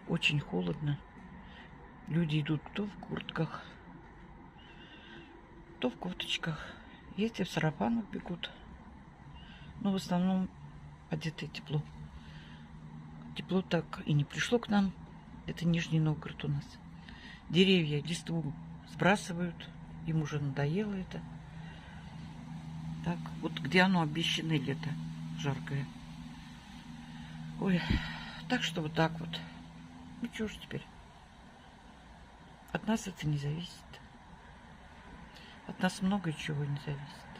Очень холодно. Люди идут то в куртках, то в кофточках. Есть и в сарафанах бегут. Но в основном одеты тепло. Тепло так и не пришло к нам. Это Нижний Новгород у нас. Деревья листву сбрасывают. Им уже надоело это. Так, вот где оно обещанное лето жаркое. Ой, так что вот так вот. Ну что ж теперь. От нас это не зависит. От нас много чего не зависит.